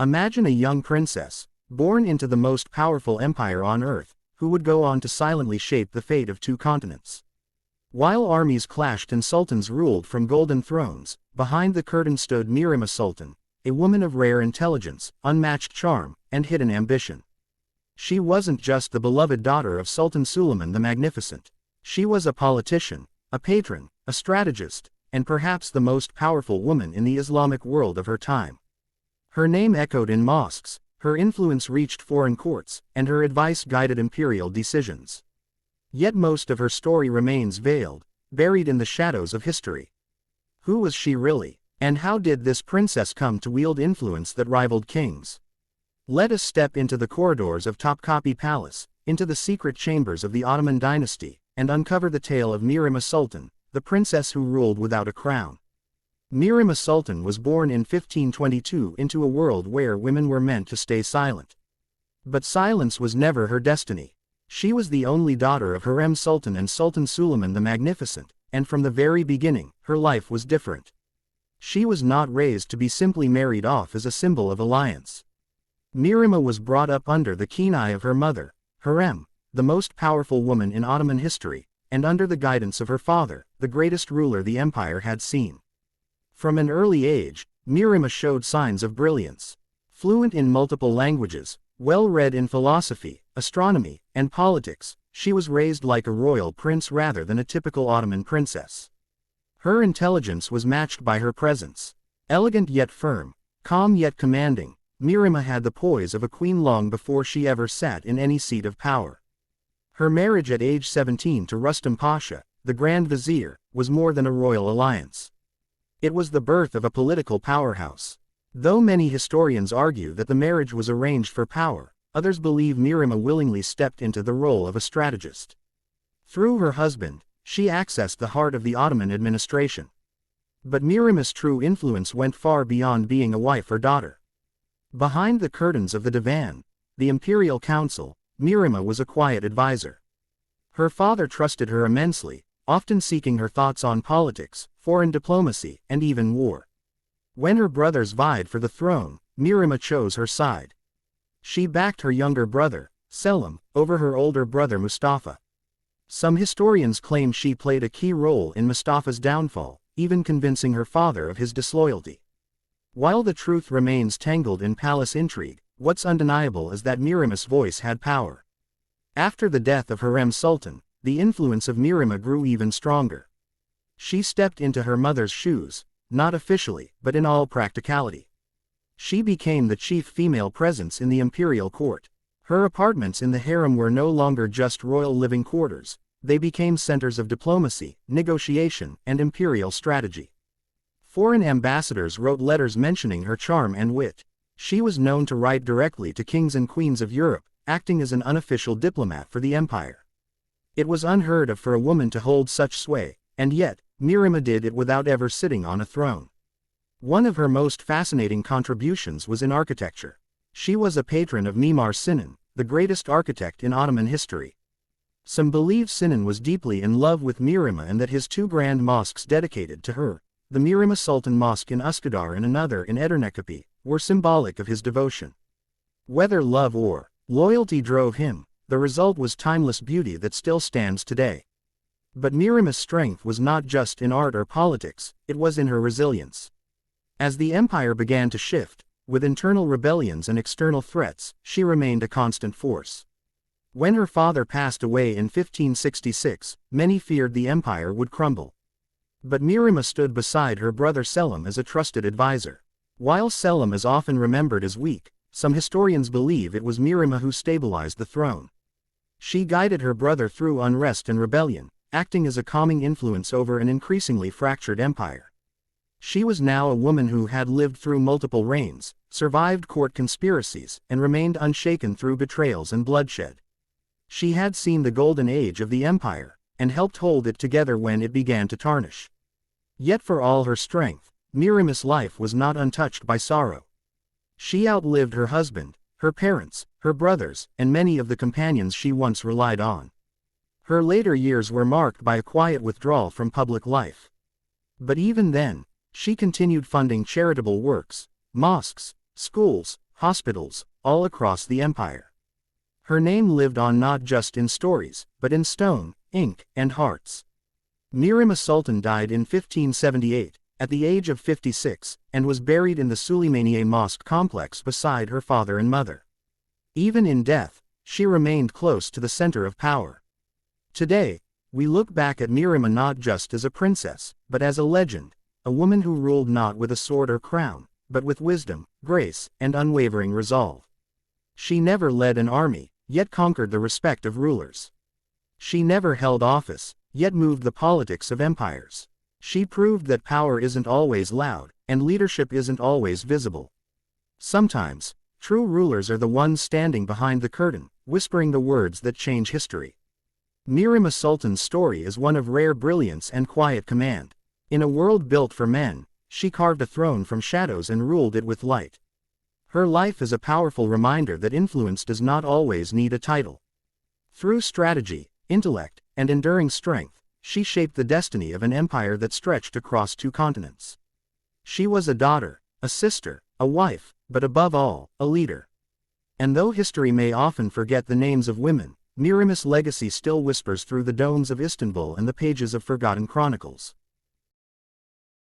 Imagine a young princess, born into the most powerful empire on earth, who would go on to silently shape the fate of two continents. While armies clashed and sultans ruled from golden thrones, behind the curtain stood Mihrimah Sultan, a woman of rare intelligence, unmatched charm, and hidden ambition. She wasn't just the beloved daughter of Sultan Suleiman the Magnificent. She was a politician, a patron, a strategist, and perhaps the most powerful woman in the Islamic world of her time. Her name echoed in mosques, her influence reached foreign courts, and her advice guided imperial decisions. Yet most of her story remains veiled, buried in the shadows of history. Who was she really, and how did this princess come to wield influence that rivaled kings? Let us step into the corridors of Topkapi Palace, into the secret chambers of the Ottoman dynasty, and uncover the tale of Mihrimah Sultan, the princess who ruled without a crown. Mihrimah Sultan was born in 1522 into a world where women were meant to stay silent. But silence was never her destiny. She was the only daughter of Hurrem Sultan and Sultan Suleiman the Magnificent, and from the very beginning, her life was different. She was not raised to be simply married off as a symbol of alliance. Mihrimah was brought up under the keen eye of her mother, Hurrem, the most powerful woman in Ottoman history, and under the guidance of her father, the greatest ruler the empire had seen. From an early age, Mihrimah showed signs of brilliance. Fluent in multiple languages, well-read in philosophy, astronomy, and politics, she was raised like a royal prince rather than a typical Ottoman princess. Her intelligence was matched by her presence. Elegant yet firm, calm yet commanding, Mihrimah had the poise of a queen long before she ever sat in any seat of power. Her marriage at age 17 to Rustam Pasha, the Grand Vizier, was more than a royal alliance. It was the birth of a political powerhouse. Though many historians argue that the marriage was arranged for power, others believe Mihrimah willingly stepped into the role of a strategist. Through her husband, she accessed the heart of the Ottoman administration. But Mihrimah's true influence went far beyond being a wife or daughter. Behind the curtains of the divan, the imperial council, Mihrimah was a quiet advisor. Her father trusted her immensely, often seeking her thoughts on politics, foreign diplomacy, and even war. When her brothers vied for the throne, Mihrimah chose her side. She backed her younger brother, Selim, over her older brother Mustafa. Some historians claim she played a key role in Mustafa's downfall, even convincing her father of his disloyalty. While the truth remains tangled in palace intrigue, what's undeniable is that Mihrimah's voice had power. After the death of Hurrem Sultan, the influence of Mihrimah grew even stronger. She stepped into her mother's shoes, not officially, but in all practicality. She became the chief female presence in the imperial court. Her apartments in the harem were no longer just royal living quarters, they became centers of diplomacy, negotiation, and imperial strategy. Foreign ambassadors wrote letters mentioning her charm and wit. She was known to write directly to kings and queens of Europe, acting as an unofficial diplomat for the empire. It was unheard of for a woman to hold such sway, and yet, Mihrimah did it without ever sitting on a throne. One of her most fascinating contributions was in architecture. She was a patron of Mimar Sinan, the greatest architect in Ottoman history. Some believe Sinan was deeply in love with Mihrimah and that his two grand mosques dedicated to her, the Mihrimah Sultan Mosque in Üsküdar and another in Edirneköpü, were symbolic of his devotion. Whether love or loyalty drove him, the result was timeless beauty that still stands today. But Mihrimah's strength was not just in art or politics, it was in her resilience. As the empire began to shift, with internal rebellions and external threats, she remained a constant force. When her father passed away in 1566, many feared the empire would crumble. But Mihrimah stood beside her brother Selim as a trusted advisor. While Selim is often remembered as weak, some historians believe it was Mihrimah who stabilized the throne. She guided her brother through unrest and rebellion, acting as a calming influence over an increasingly fractured empire. She was now a woman who had lived through multiple reigns, survived court conspiracies, and remained unshaken through betrayals and bloodshed. She had seen the golden age of the empire, and helped hold it together when it began to tarnish. Yet for all her strength, Mihrimah's life was not untouched by sorrow. She outlived her husband, her parents, her brothers, and many of the companions she once relied on. Her later years were marked by a quiet withdrawal from public life. But even then, she continued funding charitable works, mosques, schools, hospitals, all across the empire. Her name lived on not just in stories, but in stone, ink, and hearts. Mihrimah Sultan died in 1578, at the age of 56, and was buried in the Suleymaniye Mosque complex beside her father and mother. Even in death, she remained close to the center of power. Today, we look back at Mihrimah not just as a princess, but as a legend, a woman who ruled not with a sword or crown, but with wisdom, grace, and unwavering resolve. She never led an army, yet conquered the respect of rulers. She never held office, yet moved the politics of empires. She proved that power isn't always loud, and leadership isn't always visible. Sometimes, true rulers are the ones standing behind the curtain, whispering the words that change history. Mihrimah Sultan's story is one of rare brilliance and quiet command. In a world built for men, she carved a throne from shadows and ruled it with light. Her life is a powerful reminder that influence does not always need a title. Through strategy, intellect, and enduring strength, she shaped the destiny of an empire that stretched across 2 continents. She was a daughter, a sister, a wife, but above all, a leader. And though history may often forget the names of women, Mihrimah's legacy still whispers through the domes of Istanbul and the pages of forgotten chronicles.